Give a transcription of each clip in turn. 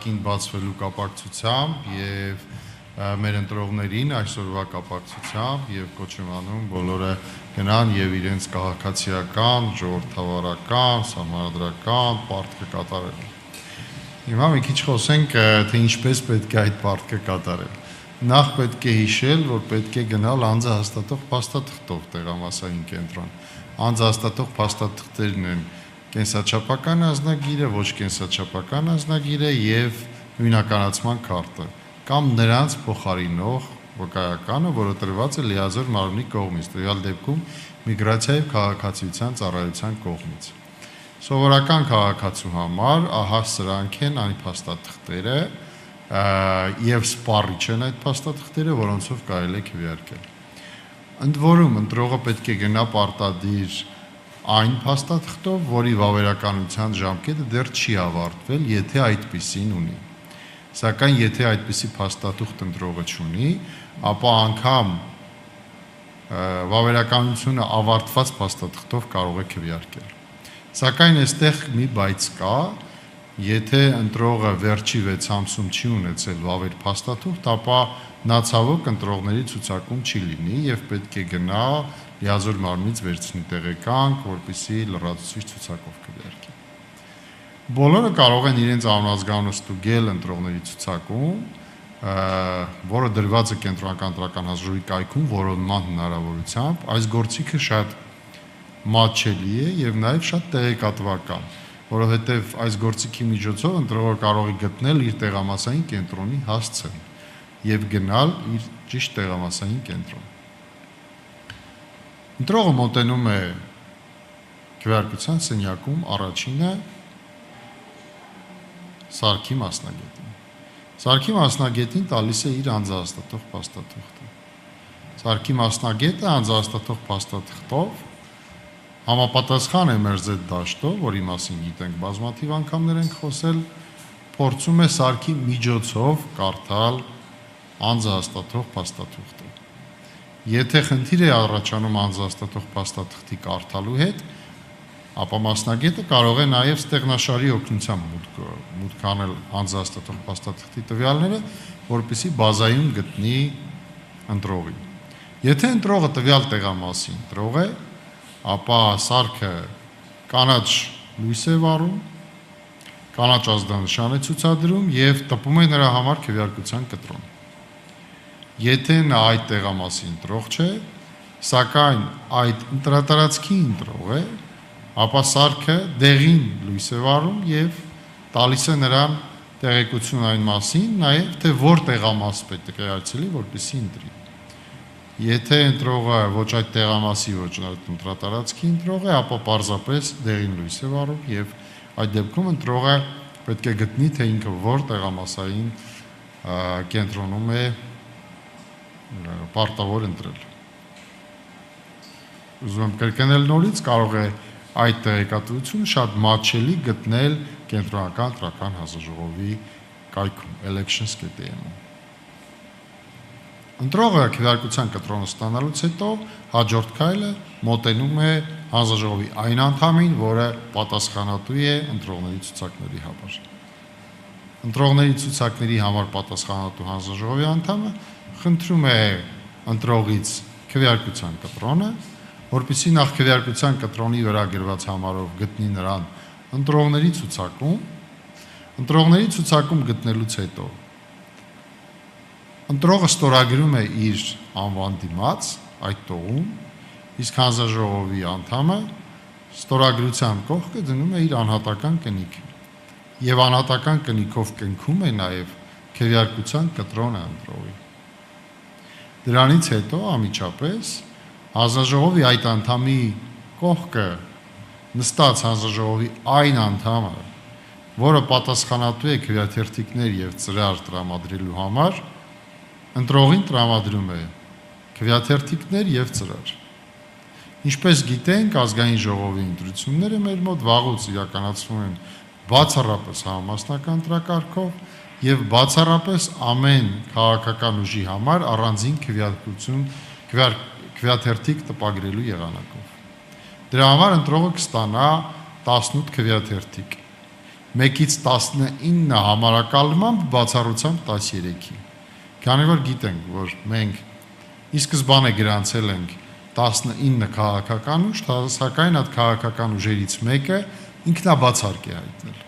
Կին բացվելու կապակցությամբ եւ մեր ընտրողներին այսօրվա կապակցությամբ եւ կոչ եմ անում բոլորը գնան եւ իրենց քաղաքացիական, ժողովրդավարական, համանդրական պարտքը կատարեն։ Հիմա մի քիչ խոսենք թե ինչպես պետք է այդ պարտքը կատարել։ Նախ պետք է հիշել, որ պետք է գնալ անձը հաստատող փաստաթղթով տեղամասային կենտրոն։ Անձը հաստատող փաստաթղթերն են կենսաչափական ազնագիրը, ոչ կենսաչափական ազնագիրը եւ նույնականացման քարտը կամ նրանց փոխարինող վկայականը, որը տրված է լիազոր մարմնի կողմից, տվյալ դեպքում միգրացիայի քաղաքացիության ծառայության կողմից։ Սովորական քաղաքացու համար ահա սրանք են այն փաստաթղթերը եւ սպառիչ են այդ փաստաթղթերը, որոնցով կարելի է քվեարկել։ Ընդ որում ընտրողը պետք է գնա պարտադիր այն փաստաթղթով, որի վավերականության ժամկետը դեռ չի ավարտվել, եթե այդպիսին ունի։ Սակայն եթե այդպիսի փաստաթուղթ ընտրողը չունի, ապա անգամ վավերականությունը ավարտված փաստաթղթով կարող է քվեարկել։ Սակայն այստեղ մի բայց կա, եթե ընտրողը վերջի 6 ամսում չի ունեցել վավեր փաստաթուղթ, ապա նա ցավոք ընտրողների ցուցակում չի լինի եւ պետք է գնա լիազոր մարմնից վերցնի տեղեկանք, որպեսզի լրացուցիչ ցուցակով քվեարկի։ Բոլորը կարող են իրենց անհատազգանունը ստուգել ընտրողների ցուցակում, որը դրված է կենտրոնական ընտրական հանձնաժողովի կայքում որոնման հնարավորությամբ, այս գործիքը շատ մատչելի է եւ նաեւ շատ տեղեկատվական, որովհետեւ այս գործիքի միջոցով ընտրողը կարող է գտնել իր տեղամասային կենտրոնի հասցեն եւ գնալ իր ճիշտ տեղամասային կենտրոն։ Ընտրողը մոտենում է քվեարկության սենյակում առաջինը սարքի մասնագետին։ Սարքի մասնագետին տալիս է իր անձահաստատող փաստաթղթը։ Սարքի մասնագետը անձահաստատող փաստաթղթով համապատասխան է մեր Z դաշտով, որի մասին գիտենք բազմաթիվ անգամներ ենք խոսել, փորձում է սարքի միջոցով կարդալ անձահաստատող փաստաթղթը։ Եթե խնդիր է առաջանում անձահաստատող փաստաթղթի կարդալու հետ, ապա մասնագետը կարող է նաև ստեղնաշարի օգնությամբ մուտք անել անձահաստատող փաստաթղթի տվյալները, որպեսզի բազայում գտնի ընտրողին։ Եթե ընտրողը տվյալ տեղամասի ընտրող է, ապա սարքը կանաչ լույս է վառում, կանաչ ազդանշան է ցուցադրում եւ տպում է նրա համար քվեարկության կտրոն։ Եթե նա այդ տեղամասի ընտրող չէ, սակայն այդ ընտրատարածքի ընտրող է, ապա սարքը դեղին լույս է վառում եւ տալիս է նրան տեղեկություն այն մասին, նաեւ թե որ տեղամաս պետք է այցելի, որպեսզի ընտրի։ Եթե ընտրողը ոչ այդ տեղամասի, ոչ այդ ընտրատարածքի ընտրող է, ապա պարզապես դեղին լույս է վառում եւ այդ դեպքում ընտրողը պետք է գտնի, թե ինքը որ տեղամասային կենտրոնում է պարտավոր ընտրել։ Ուզում եմ կրկնել նորից, կարող է այդ տեղեկատվությունը շատ մատչելի գտնել կենտրոնական ընտրական հանձնաժողովի կայքում elections.am-ում։ Ընտրողը քվեարկության կտրոնը ստանալուց հետո հաջորդ քայլը մոտենում է հանձնաժողովի այն անդամին, որը պատասխանատու է ընտրողների ցուցակների համար։ Ընտրողների ցուցակների համար պատասխանատու հանձնաժողովի անդամը խնդրում է ընտրողից քվեարկության կտրոնը, որպեսզի նախ քվեարկության կտրոնի վրա գրված համարով գտնի նրան ընտրողների ցուցակում, ընտրողների ցուցակում գտնելուց հետո ընտրողը ստորագրում է իր անվան դիմաց այդ տողում, իսկ հանձնաժողովի անդամը ստորագրության կողքը դնում է իր անհատական կնիքը եւ անհատական կնիքով կնքում է նաեւ քվեարկության կտրոնը ընտրողի։ Դրանից հետո անմիջապես հանձնաժողովի այդ անդամի կողքը նստած հանձնաժողովի այն անդամը, որը պատասխանատու է քվեաթերթիկներ եւ ծրար տրամադրելու համար, ընտրողին տրամադրում է քվեաթերթիկներ եւ ծրար։ Ինչպես գիտենք, ազգային ժողովի ընտրությունները մեր մոտ վաղուց իրականացվում են բացառապես համամասնական ընտրակարգով եւ բացառապես ամեն քաղաքական ուժի համար առանձին քվեաթերթիկ տպագրելու եղանակով։ Դրա համար ընտրողը կստանա 18 քվեաթերթիկ 1-ից 19 համարակալմամբ բացառությամբ 13-ի։ Քանի որ գիտենք, որ մենք ի սկզբանե գրանցել ենք 19 քաղաքական ուժ, սակայն այդ քաղաքական ուժերից մեկը ինքնաբացարկ է հայտնել։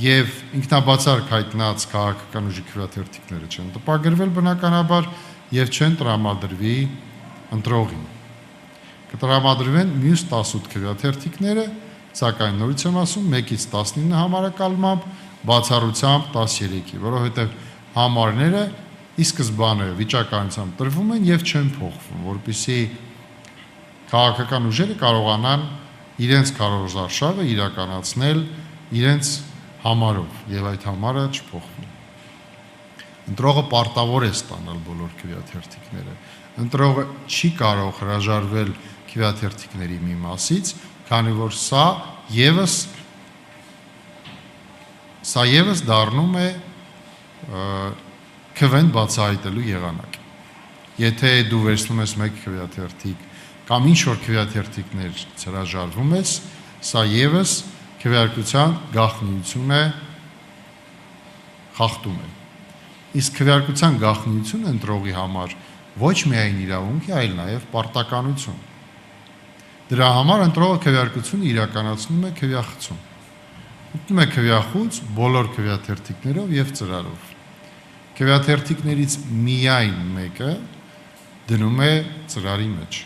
Եվ ինքնաբացարկ հայտնած քաղաքական ուժի քվեաթերթիկները չեն տպագրվել բնականաբար եւ չեն տրամադրվի ընտրողին։ Կտրամադրվեն մյուս 18 քվեաթերթիկները, սակայն նորից եմ ասում 1-ից 19 համարակալմամբ բացառությամբ 13-ի, որովհետեւ համարները ի սկզբանե վիճակայությամբ տրվում են եւ չեն փոխվում, որպեսզի քաղաքական ուժերը կարողանան իրենց քարոզարշավը իրականացնել իրենց համարով եւ այդ համարը չփոխվի։ Ընտրողը պարտավոր է ստանալ բոլոր քվեաթերթիկները։ Ընտրողը չի կարող հրաժարվել քվեաթերթիկների մի մասից, քանի որ սա եւս դառնում է քվեն բացահայտելու եղանակ։ Եթե դու վերցնում ես մեկ քվեաթերթիկ կամ ինչ որ քվեաթերթիկներ հրաժարվում ես, սա եւս քվեարկության գաղտնիություն է, խախտում է։ Իսկ քվեարկության գաղտնիությունը ընտրողի համար ոչ միայն իրավունք է, այլ նաև պարտականություն։ Դրա համար ընտրողը քվեարկությունը իրականացնում է քվեախցում։ Մտնում է քվեախոց բոլոր քվեաթերթիկներով եւ ծրարով։ Քվեաթերթիկներից միայն մեկը դնում է ծրարի մեջ։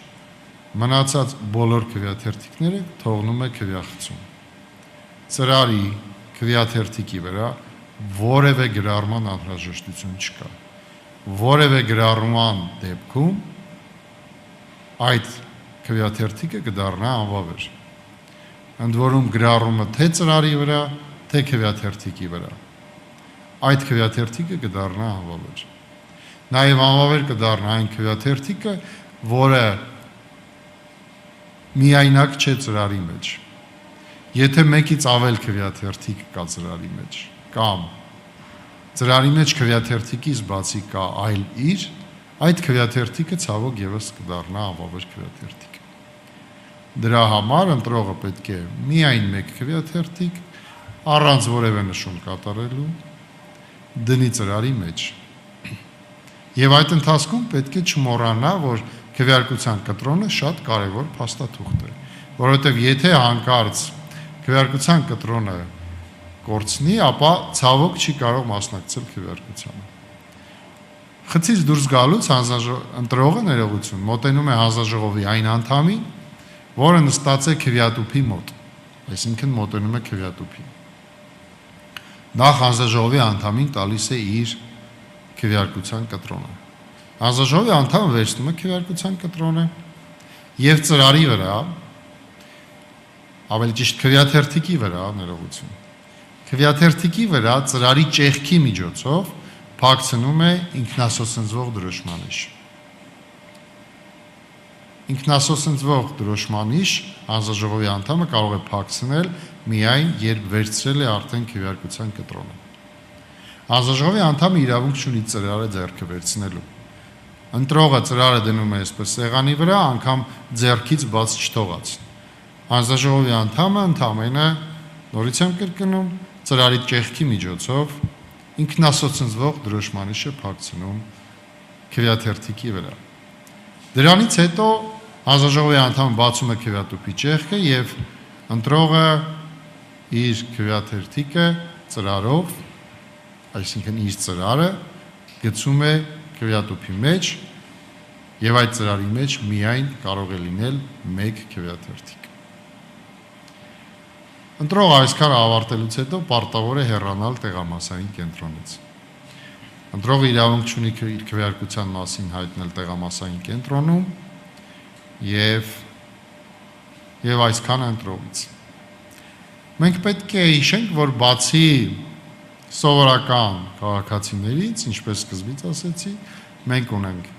Մնացած բոլոր քվեաթերթիկները թողնում է քվեախցում։ Ծրարի քվեաթերթիկի վրա որևէ գրառման անհրաժեշտություն չկա։ Որևէ գրառման դեպքում այդ քվեաթերթիկը կդառնա անվավեր։ Ընդ որում գրառումը թե ծրարի վրա, թե քվեաթերթիկի վրա։ Այդ քվեաթերթիկը կդառնա անվավեր։ Նաև անվավեր կդառնա այն քվեաթերթիկը, որը միայնակ չէ ծրարի մեջ։ Եթե մեկից ավել քվեաթերթիկ կա ծրարի մեջ, կամ ծրարի մեջ քվեաթերթիկից բացի կա այլ իր, այդ քվեաթերթիկը ցավոք եւս կդառնա անվավեր քվեաթերթիկ։ Դրա համար ընտրողը պետք է միայն մեկ քվեաթերթիկ առանց որևէ նշում կատարելու դնի ծրարի մեջ։ Եվ այդ ընթացքում պետք է չմոռանա, որ քվեարկության կտրոնը շատ կարևոր փաստաթուղթ է, որովհետև եթե հանկարծ քվեարկության կտրոնը կորցնի, ապա ցավոք չի կարող մասնակցել քվեարկությանը։ Խցից դուրս գալուց ընտրողը ներողություն մոտենում է հանձնաժողովի այն անդամին, որը նստած է քվեատուփի մոտ, այսինքն մոտենում է քվեատուփին։ Նախ հանձնաժողովի անդամին տալիս է իր քվեարկության կտրոնը։ Հանձնաժողովի անդամը վերցնում է քվեարկության կտրոնը եւ ծրարի վրա, ավելի ճիշտ քվեաթերթիկի վրա, ներողություն։ Քվեաթերթիկի վրա ծրարի ճեղքի միջոցով փակցնում է ինքնասոսնձվող դրոշմանիշ։ Ինքնասոսնձվող դրոշմանիշ հանձնաժողովի անդամը կարող է փակցնել միայն երբ վերցրել է արդեն քվեարկության կտրոնը։ Հանձնաժողովի անդամը իրավունք չունի ծրարը ձեռքը վերցնելու։ Ընտրողը ծրարը դնում է այսպես սեղանի վրա, անգամ ձեռքից բաց չթողած։ Հանձնաժողովի անդամը ընդամենը նորից եմ կրկնում ծրարի ճեղքի միջոցով ինքնասոցնձվող դրոշմանիշը փակցնում քվեաթերթիկի վրա։ Դրանից հետո հանձնաժողովի անդամը բացում է քվեատուփի ճեղքը եւ ընտրողը իր քվեաթերթիկը ծրարով, այսինքն իր ծրարը գցում է քվեատուփի մեջ եւ այդ ծրարի մեջ միայն կարող է լինել մեկ քվեաթերթիկ։ Ընտրողը այսքանը ավարտելուց հետո պարտավոր է հեռանալ տեղամասային կենտրոնից։ Ընտրողը իրավունք չունի իր քվեարկության մասին հայտնել տեղամասային կենտրոնում եւ այսքանը ընտրողից։ Մենք պետք է հիշենք, որ բացի սովորական քաղաքացիներից, ինչպես սկզբից ասեցի, մենք ունենք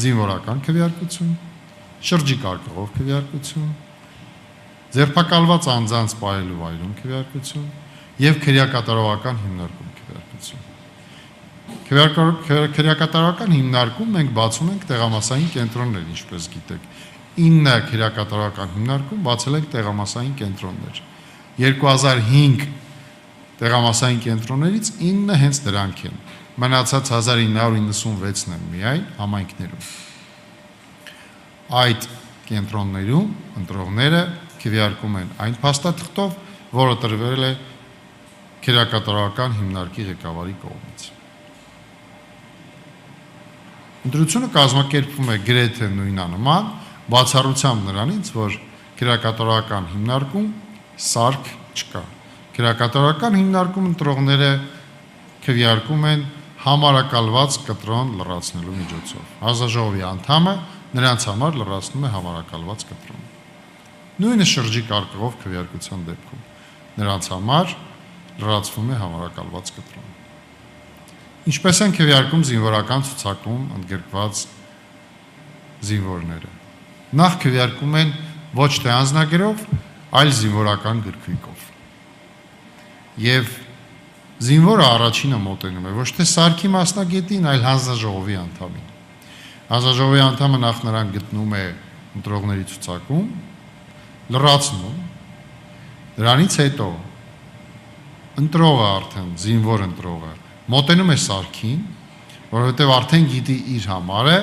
զինվորական քվեարկություն, շրջիկարգող քվեարկություն, ձերբակալված անձանց պահելու վայրում քվեարկություն եւ քրեակատարողական հիմնարկում քվեարկություն։ Քրեակատարողական հիմնարկում մենք բացում ենք տեղամասային կենտրոններ, ինչպես գիտեք։ 9 քրեակատարողական հիմնարկում բացել ենք տեղամասային կենտրոններ։ 2005 տեղամասային կենտրոններից 9 հենց դրանք են։ Մնացած 1996-ն են միայն համայնքներում։ Այդ կենտրոններում ընտրողները քվեարկում են այն փաստաթղթով, որը տրվել է քերակատարողական հիմնարկի ղեկավարի կողմից։ Ընտրությունը կազմակերպվում է գրեթե նույնանման, բացառությամբ նրանից, որ քերակատարողական հիմնարկում սարք չկա։ Քերակատարողական հիմնարկում ընտրողները քվեարկում են համարակալված կտրոն լրացնելու միջոցով։ Հանձնաժողովի անդամը նրանց համար լրացնում է համարակալված կտրոն։ Նույնը շրջիկ արկղով քվեարկության դեպքում նրանց համար լրացվում է համարակալված կտրոն։ Ինչպես են քվեարկում զինվորական ցուցակում ընդգրկված զինվորները։ Նախ քվեարկում են ոչ թե անձնագրով, այլ զինվորական գրքույկով։ Եվ զինվորը առաջինը մոտենում է ոչ թե սարքի մասնագետին, այլ հանձնաժողովի անդամին։ Հանձնաժողովի անդամը նախ նրան գտնում է ընտրողների ցուցակում, լրացնում, դրանից հետո ընտրողը արդեն զինվոր ընտրողը մոտենում է սարքին, որովհետև արդեն գիտի իր համարը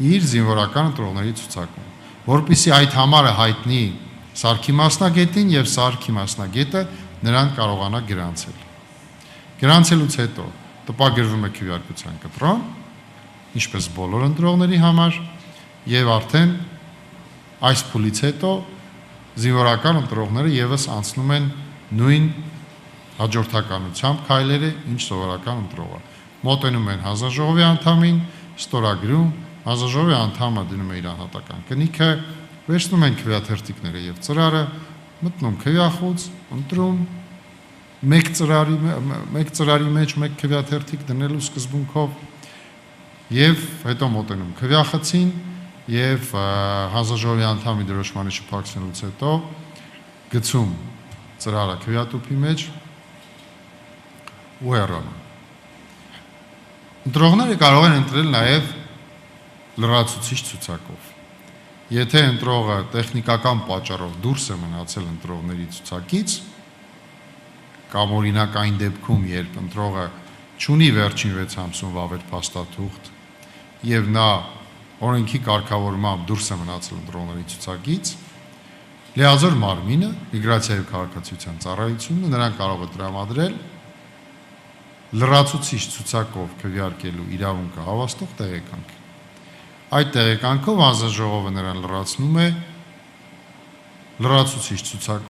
իր զինվորական ընտրողների ցուցակում, որպեսզի այդ համարը հայտնի սարքի մասնագետին եւ սարքի մասնագետը նրան կարողանա գրանցել։ Գրանցելուց հետո տպագրվում է քվեարկության կտրոն, ինչպես բոլոր ընտրողների համար, եւ արդեն այս փուլից հետո զինվորական ընտրողները եւս անցնում են նույն հաջորդականությամբ քայլերը, ինչ սովորական ընտրողը։ Մոտենում են հանձնաժողովի անդամին, ստորագրում, հանձնաժողովի անդամը դնում է իր անհատական կնիքը, վերցնում են քվեաթերթիկները եւ ծրարը, մտնում քվեախոց, ընտրում, մեկ ծրարի մեջ մեկ քվեաթերթիկ դնելու սկզբունքով եւ հետո մոտենում քվեախցին եւ հանձնաժողովի անդամի դրոշմանի շփակցնելուց հետո գցում ծրարը քվեատուփի մեջ ու հեռանում։ Ընտրողները կարող են ընտրել նաեւ լրացուցիչ ցուցակով։ Եթե ընտրողը տեխնիկական պատճառով դուրս է մնացել ընտրողների ցուցակից, կամ օրինակ այն դեպքում, երբ ընտրողը չունի վերջին 6 ամսում վավեր փաստաթուղթ եւ նա օրենքի կարգավորմամբ դուրս է մնացել ընտրողների ցուցակից, լիազոր մարմինը, միգրացիայի ու քաղաքացիության ծառայությունը նրան կարող է տրամադրել լրացուցիչ ցուցակով քվեարկելու իրավունքը հավաստող տեղեկանք։ Այդ տեղեկանքով հանձնաժողովը նրան լրացնում է լրացուցիչ ցուցակ